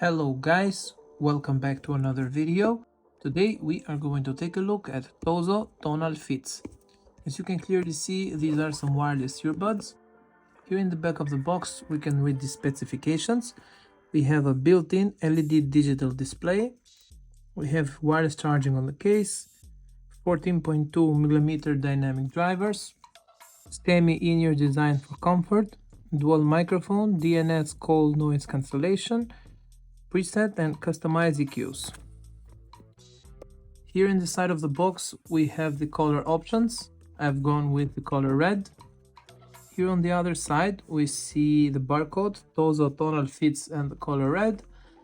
Hello guys, welcome back to another video. Today we are going to take a look at Tozo Tonal Fits. As you can clearly see, these are some wireless earbuds. Here in the back of the box we can read the specifications. We have a built-in LED digital display. We have wireless charging on the case, 14.2mm dynamic drivers, STEMI in-ear design for comfort, dual microphone, DNS call noise cancellation, preset and customize EQs. Here in the side of the box we have the color options. I've gone with the color red. Here on the other side we see the barcode, Tozo Tonal Fits and the color red.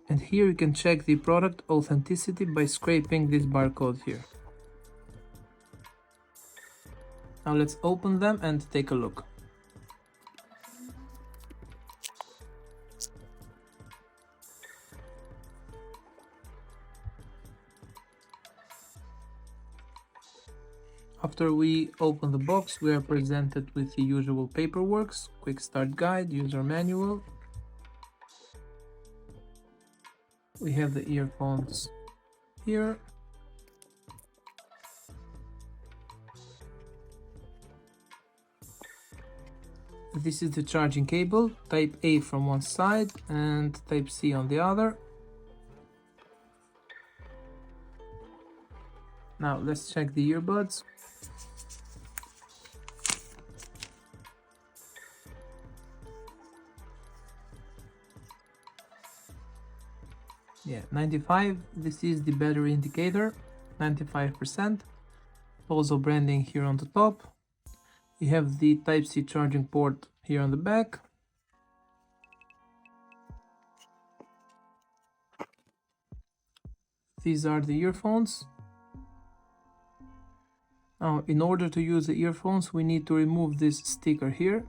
And here you can check the product authenticity by scraping this barcode here. Now let's open them and take a look. After we open the box, we are presented with the usual paperwork, quick start guide, user manual. We have the earphones here. This is the charging cable, type A from one side and type C on the other. Now let's check the earbuds. Yeah, 95, this is the battery indicator, 95%. Also branding here on the top. We have the Type-C charging port here on the back. These are the earphones. Now, in order to use the earphones, we need to remove this sticker here.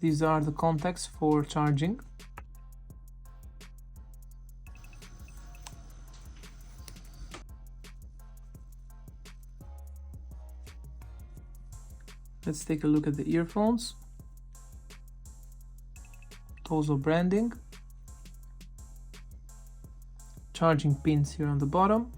These are the contacts for charging. Let's take a look at the earphones. Tozo branding. Charging pins here on the bottom.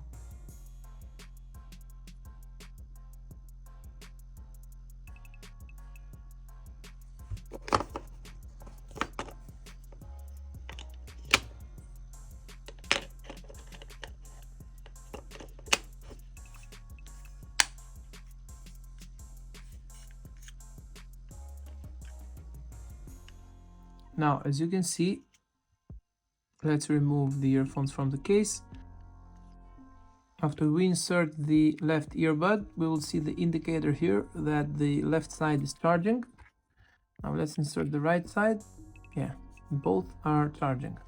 Now, as you can see, let's remove the earphones from the case. After we insert the left earbud, we will see the indicator here that the left side is charging. Now let's insert the right side. Yeah, both are charging.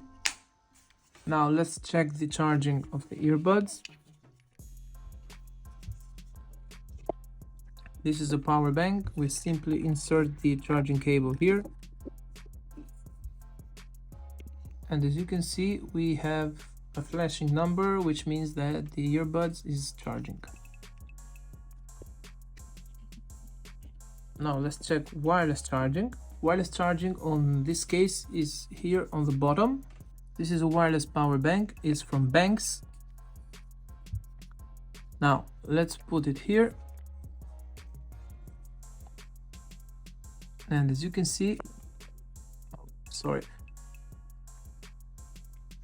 Now let's check the charging of the earbuds. This is a power bank. We simply insert the charging cable here. And as you can see, we have a flashing number, which means that the earbuds is charging. Now let's check wireless charging. Wireless charging on this case is here on the bottom. This is a wireless power bank. It's from Banks. Now let's put it here. And as you can see,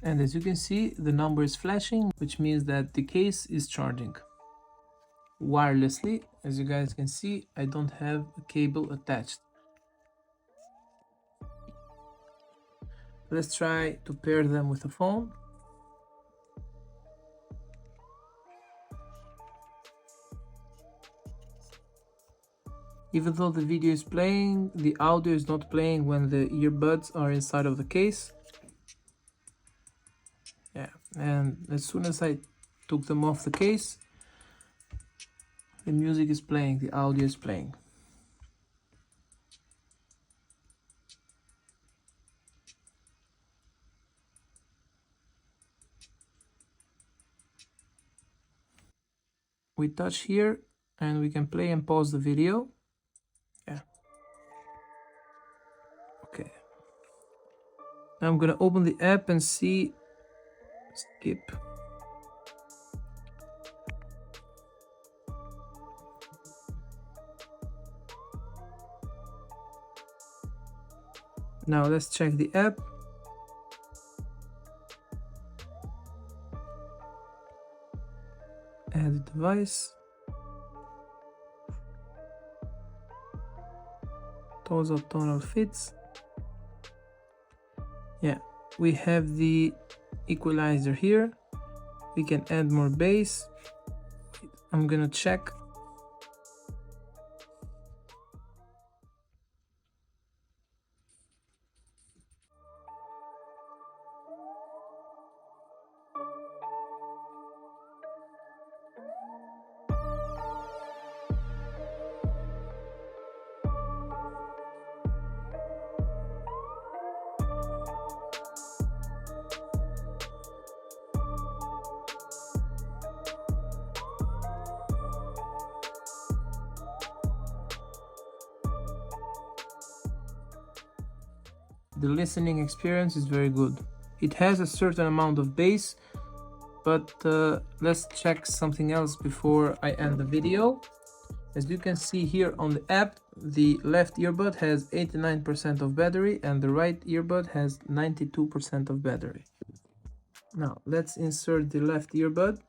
And as you can see, the number is flashing, which means that the case is charging wirelessly. As you guys can see, I don't have a cable attached. Let's try to pair them with a phone. Even though the video is playing, the audio is not playing when the earbuds are inside of the case. Yeah, and as soon as I took them off the case, the music is playing, the audio is playing. We touch here and we can play and pause the video. Yeah. Okay. I'm gonna open the app and see. Skip. Now let's check the app. Add device. Tozo Tonal fits. Yeah, we have the equalizer here. We can add more bass. I'm gonna check. The listening experience is very good. It has a certain amount of bass, but let's check something else before I end the video. As you can see here on the app, the left earbud has 89% of battery and the right earbud has 92% of battery. Now let's insert the left earbud.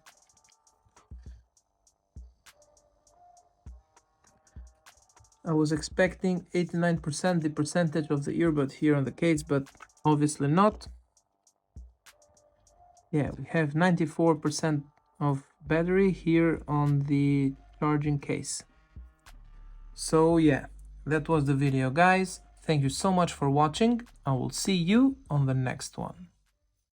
I was expecting 89% the percentage of the earbud here on the case, but obviously not. Yeah, we have 94% of battery here on the charging case. So yeah, that was the video, guys. Thank you so much for watching. I will see you on the next one.